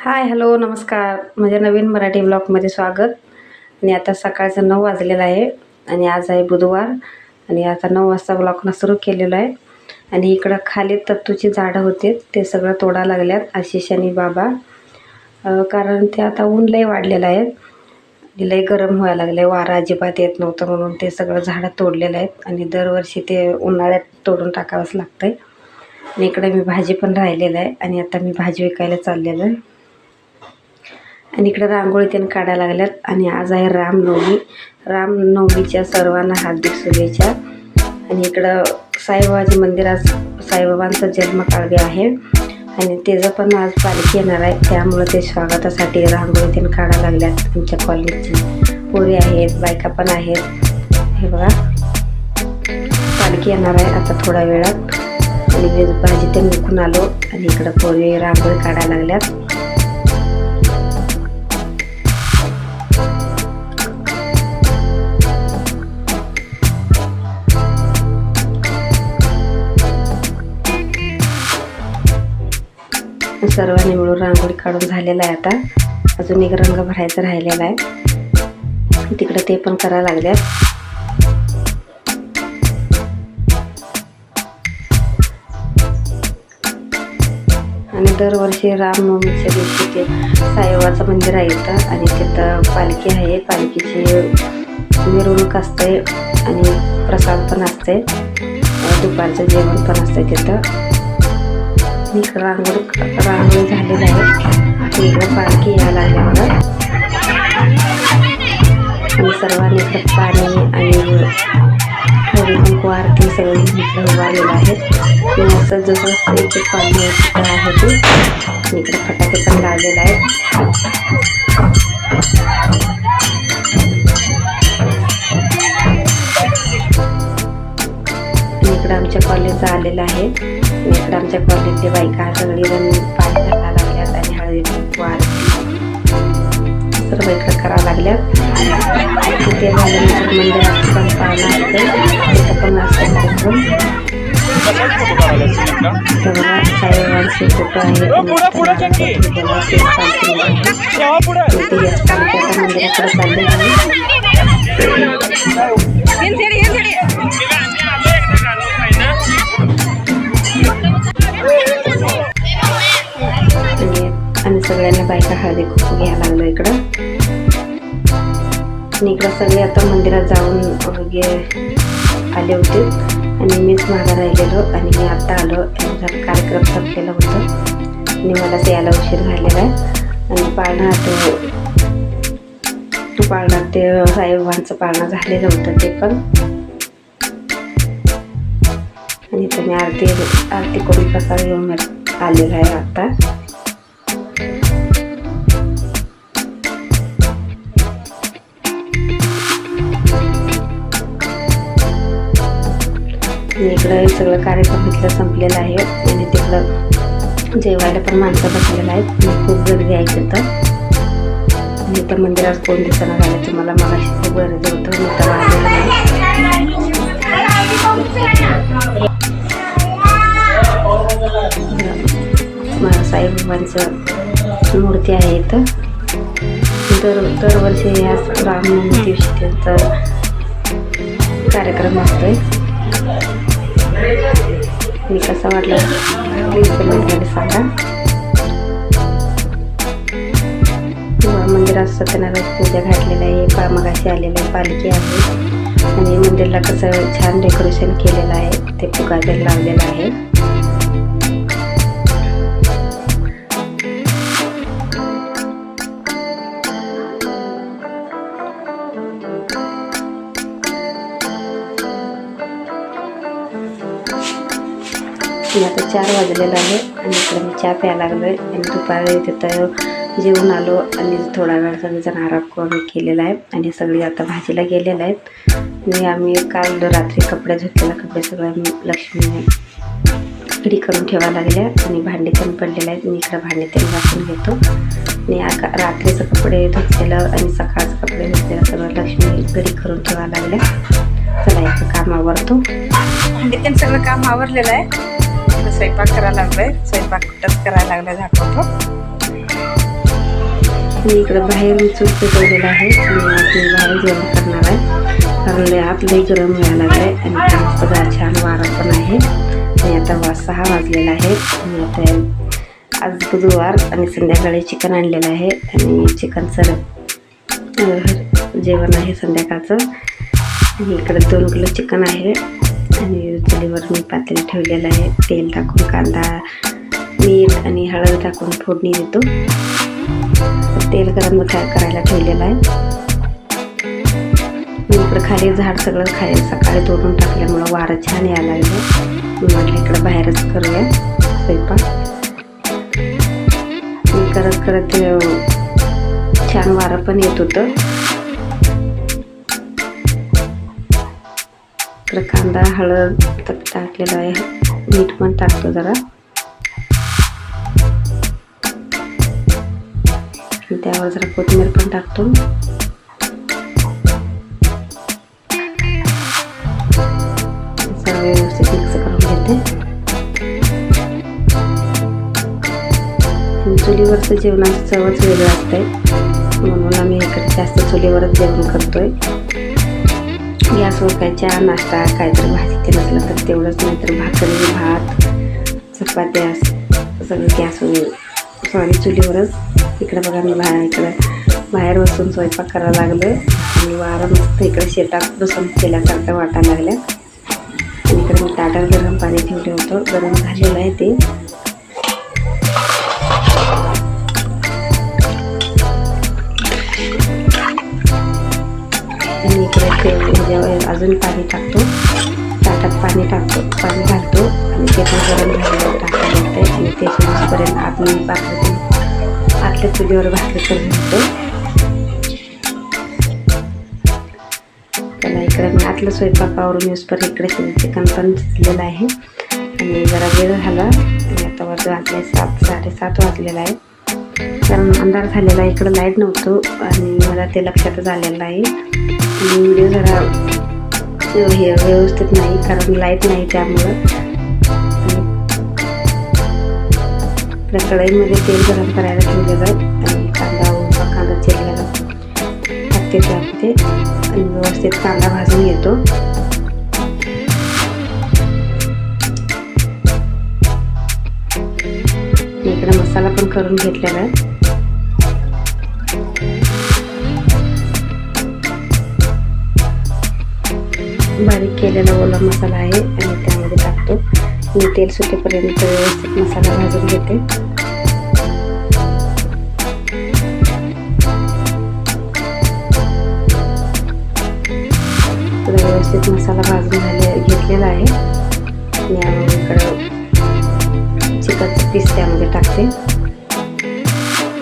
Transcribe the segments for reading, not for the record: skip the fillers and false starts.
Hi hello नमस्कार. माझ्या नवीन मराठी ब्लॉगमध्ये स्वागत. आणि आता सकाळचं 9 वाजलेलं आहे आणि आज आहे बुधवार आणि आता 9 वाजता ब्लॉगनं सुरू केलेलं आहे. आणि इकडं खाली तत्तूची झाडं होते ते सगळं तोडा लागल्यात आशिष आणि बाबा, कारण ते आता ऊन लय वाढलेलं आहे, लय गरम व्हायला लागले, वारा अजिबात येत नव्हतं म्हणून ते सगळं झाडं तोडलेलं आहेत. आणि दरवर्षी ते उन्हाळ्यात तोडून टाकावंच लागतंय. आणि इकडे मी भाजी पण राहिलेलं आहे आणि आता मी भाजी विकायला चाललेलं आहे. आणि इकडे रांगोळी त्यांनी काढायला लागल्यात. आणि आज आहे रामनवमी. रामनवमीच्या सर्वांना हार्दिक शुभेच्छा. आणि इकडं साईबाबाच्या मंदिरात साईबाबांचा जन्मकाळ बी आहे आणि त्याचं पण आज पालखी येणार आहे, त्यामुळं ते स्वागतासाठी रांगोळी त्यांनी काढायला लागल्यात. आमच्या कॉलनीची पोरी आहेत, बायका पण आहेत. हे बघा पालखी येणार आहे आता थोड्या वेळात. आणि मी भाजी ते विकून आलो आणि इकडं पोरी रांगोळी काढायला लागल्यात. सर्वांनी मिळून रांगोळी काढून झालेला आहे. आता अजून एक रंग भरायचा राहिलेला आहे, तिकडे ते पण करायला लागल्यात. आणि दरवर्षी रामनवमीच्या दिवशी ते साईबाबाचं मंदिर आहे इथं आणि तिथं पालखी आहे. पालखीची मिरवणूक असते आणि प्रसाद पण असते, दुपारचं जेवण पण असते तिथं. रांगोळी झालेली आहे, इकडं पालखी यायला लागल्यावर आणि सर्वांनी इकडं पाणी आणि हळदी कुंकू आरती सगळी इकडं उभारलेलं आहे. असं जसं एक पाणी आहे ते इकडं फटाके पण लावलेले आहेत. इकडं आमच्या कॉलेजचं आलेलं आहे. इकडं आमच्या कॉलेजचे बायका सगळीजण पाणी घालायला लागल्यात आणि हळदी कुंकू आरती सर्व इकडं करायला लागल्यात. तिथे झाल्यानंतर मंदिरात पण पाळणा असते, तिथं पण असते कार्यक्रम. तेव्हा साईबाबांचे फोटो आहे आणि मंदिराकडे चालले आहे. आणि सगळ्यांना बायका हळदी कुंकू घ्यायला लागलो इकडं. आणि इकडं सगळे आता मंदिरात जाऊन आले होते आणि मीच मागं राहिलेलो आणि मी आता आलो. कार्यक्रम संपलेला होता आणि मला ते यायला उशीर झालेला आहे. आणि पाळणा ते साईबाबांचं पाळणा झालेलं होतं ते पण. आणि तुम्ही आरती करून प्रसाद घेऊन आलेला आहे आता. इकडं सगळं कार्यक्रम इथलं संपलेला आहे आणि तिकडं जेवायला पण माणसं बसलेलं आहेत आणि खूप गर्दी आहे तिथं. आणि इथं मंदिरात कोण दिसना झाल्याचं मला मगाशी खूप गर्दी होतं, मी तर वाढलेलं नाही. साईबाबांचं मूर्ती आहे इथं. दरवर्षी या रामनवमी दिवशी त्यांचा कार्यक्रम असतोय. मी कसा वाटलं प्लीज कमेंटमध्ये सांगा. मंदिरात सत्यनारायण पूजा घातलेलं आहे, मगाशी आलेलं आहे, पालखी आहे आणि मंदिरला कसं छान डेकोरेशन केलेलं आहे, ते फुगा लावलेलं आहे. आता 4 वाजलेलं आहे आणि इकडे मी चहा प्यायला लागलो आहे. आणि दुपारी तिथं जेवून आलो आणि थोडा वेळ सगळेजण आराम केलेला आहे आणि सगळी आता भाजीला गेलेलं आहेत. आणि आम्ही काल रात्री कपडे धुतलेला सगळं लक्ष्मी घडी करून ठेवायला लागल्या आणि भांडी पण पडलेले आहेत. मी इकडं भांडी त्यांनी घासून घेतो आणि रात्रीचं कपडे धुतलेलं आणि सकाळचं कपडे धुतलेलं सगळं लक्ष्मी घडी करून ठेवायला लागल्या. चला इथं काम आवरतो. भांडी त्यांनी सगळं काम आवरलेलं आहे. स्वयंपाक करायला लागलाय, स्वयंपाक कुठंच करायला लागलाय दाखवतो. मी इकडं बाहेर चूल पेटवलेलं आहे आणि आपण बाहेर जेवण करणार आहे, कारण आतलंही गरम व्हायला लागलं आहे आणि मस्त छान वारा पण आहे. आणि आता 6 वाजलेला आहे आणि आता आज बुधवार आणि संध्याकाळी चिकन आणलेलं आहे आणि चिकनचं जेवण आहे संध्याकाळचं. आणि इकडे 2 किलो चिकन आहे आणि चुलीवर मी पातेलं ठेवलेलं आहे. तेल टाकून कांदा, मीठ आणि हळद टाकून फोडणी देतो. तेल गरम करायला ठेवलेलं आहे. मी इकडं खाली झाड सगळं खाली सकाळी तोडून टाकल्यामुळं वारं छान यायला लागलं. मी म्हटलं इकडं बाहेरच करूया स्वयंपाक. मी करत करत छान वारं पण येत होतं. इकडं कांदा, हळद टाकलेलं आहे, मीठ पण टाकतो जरा. त्यावर जरा कोथिंबीर पण टाकतो. सर्व व्यवस्थित मिक्स करून घेते. चुलीवरचं जेवणाचं चवच वेगळं असतंय, म्हणून आम्ही इकडे जास्त चुलीवरच जेवण करतोय. गॅसवर काय चहा नाश्ता काहीतरी भाजी ते नसलं तर तेवढंच, नाहीतर भाकरी, भात, चपात्या सगळं गॅसवर चुलीवरच. इकडे बघा मी बाहेर बसून स्वयंपाक करायला लागलो आणि वारं मस्त इकडे शेतात बसून केल्यासारखं वाटायला लागल्या. आणि इकडे मी ताटात गरम पाणी ठेवलं होतं, गरम झालेलं आहे ते. आणि इकडे ते अजून पाणी टाकतो, ताटात पाणी घालतो आणि ते पण गरम झालेलं टाकायला लागतं आणि ते शिजूपर्यंत आपण आतल्या चुलीवर भाकरी करून घेतो. त्याला इकडे मी आतलं स्वयंपाकावरून यूजपर इकडे चिकन पण शिजलेलं आहे आणि जरा वेळ झाला आणि आता वाजले 7-7:30 वाजलेला आहे. कारण अंधार झालेला आहे, इकडं लाईट नव्हतं आणि मला ते लक्षातच आलेलं आहे. आणि व्हिडिओ जरा व्यवस्थित नाही कारण लाईट नाही, त्यामुळं. आपल्या कढईमध्ये तेल गरम करायला ठेवलेलं आहे आणि कांदा चिरलेला टाकते त्यामध्ये आणि व्यवस्थित कांदा भाजून घेतो. इकडे मसाला पण करून घेतलेला आहे. बारीक केलेला ओला मसाला आहे आणि त्यामध्ये टाकतो. मी तेल सुटेपर्यंत व्यवस्थित मसाला भाजून घेते. व्यवस्थित मसाला भाजून घेतलेला आहे आणि इकडं चिकनचं पीस त्यामध्ये टाकते.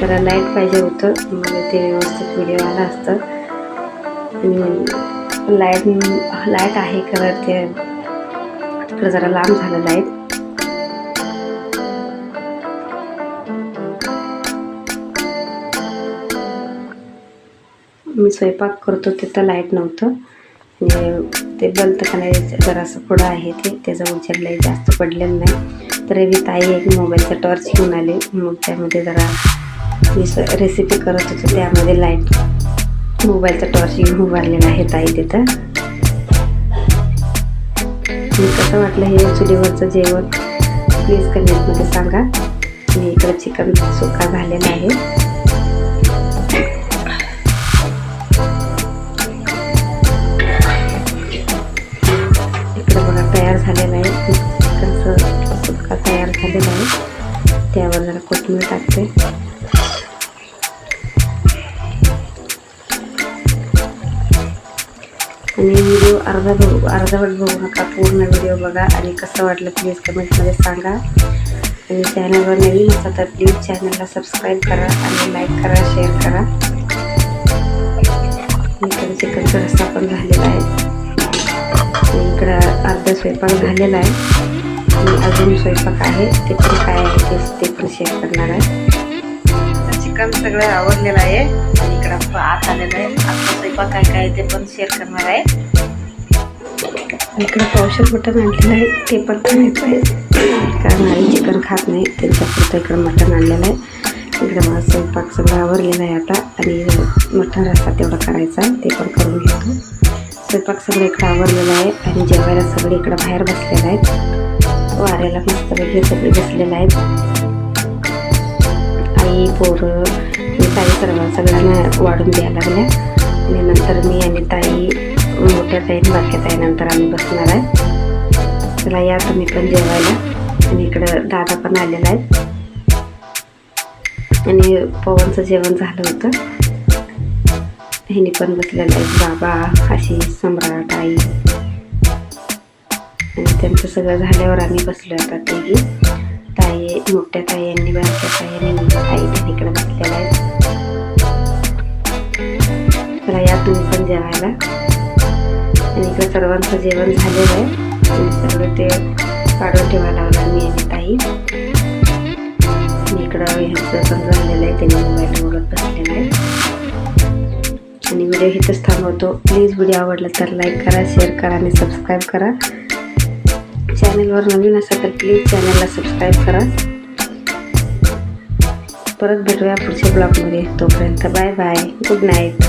जरा लाईट पाहिजे होतं, म्हणजे ते व्यवस्थित व्हिडिओ आला असतं. आणि लाईट आहे कलर ते तिकडं जरा लांब झालं लाईट. मी स्वयंपाक करतो तिथं लाईट नव्हतं म्हणजे ते बलतं का नाही जरासं पुढं आहे त्याचा उजेड जास्त पडलेलं नाही. तर मी ताई एक मोबाईलचा टॉर्च घेऊन आले, मग त्यामध्ये जरा मी रेसिपी करत होतो, त्यामध्ये लाईट मोबाईलचा टॉर्च घेऊन उभारलेला आहे ताई तिथं. मी कसं वाटलं हे चुलीवरचं जेवण प्लीज कमेंटमध्ये सांगा. मी इकडं चिकन सुक्का झालेला आहे. इकडं बघा तयार झालेला आहे, चिकनचं सुक्का तयार झालेला आहे. त्यावर जरा कोथिंबीर टाकते. आणि व्हिडिओ अर्धवट बघू नका, पूर्ण व्हिडिओ बघा आणि कसं वाटलं प्लीज कमेंटमध्ये सांगा. आणि चॅनलवर नवीन असा तर प्लीज चॅनलला सबस्क्राईब करा आणि लाईक करा, शेअर करा. इकडे चिकनचा रस्सा पण झालेला आहे. इकडं अर्धा स्वयंपाक झालेला आहे आणि अजून स्वयंपाक आहे, ते पण काय आहे ते पण शेअर करणार आहे. चिकन सगळं आवडलेलं आहे आणि इकडं आत आलेलं आहे. आपलं स्वयंपाक काय काय ते पण शेअर करणार आहे. इकडं पावशेर मटण आणलेलं आहे, ते पण खायचं आहे कारण आई चिकन खात नाही, त्यांच्यापुरतं इकडं मटण आणलेलं आहे. इकडे माझा स्वयंपाक सगळं आवरलेला आहे आता आणि मटण रस्सा तेवढा करायचा आहे, ते पण करून घेतो. स्वयंपाक सगळं इकडं आवरलेला आहे आणि जेवायला सगळे इकडं बाहेर बसलेलं आहेत. वाऱ्याला मस्तपैकी सगळे बसलेलं आहेत. आई, पोरं आणि ताई सगळ्यांना वाढून द्यायला लागल्या आणि नंतर मी आणि ताई, मोठ्या ताई आणि बारक्या ताई नंतर आम्ही बसणार आहे. चला या तुम्ही पण जेवायला. आणि इकडं दादा पण आलेला आहे आणि पवनचं जेवण झालं होतं. ह्यानी पण बसलेलं आहे, बाबा, आशिष, सम्राट, आई आणि त्यांचं सगळं झाल्यावर आम्ही बसलो आता. तेही ताई, मोठ्या ताई आणि बारक्या ताई आणि ताई पण इकडे बसलेल्या आहेत. तर या तुम्ही पण जेवायला. आणि इकडं सर्वांचं जेवण झालेलं आहे आणि सगळं ते काढून ठेवायला लावलं मी आणि ताई. इकडं ह्यांचं पण झालेलं आहे, त्यांनी मोबाईल बघत बसलेला आहे. आणि व्हिडिओ इथंच थांबवतो. प्लीज व्हिडिओ आवडला तर लाईक करा, शेअर करा आणि सबस्क्राईब करा. चॅनलवर नवीन असाल तर प्लीज चॅनलला सबस्क्राईब करा. परत भेटूया पुढच्या ब्लॉगमध्ये. तोपर्यंत बाय बाय, गुड नाईट.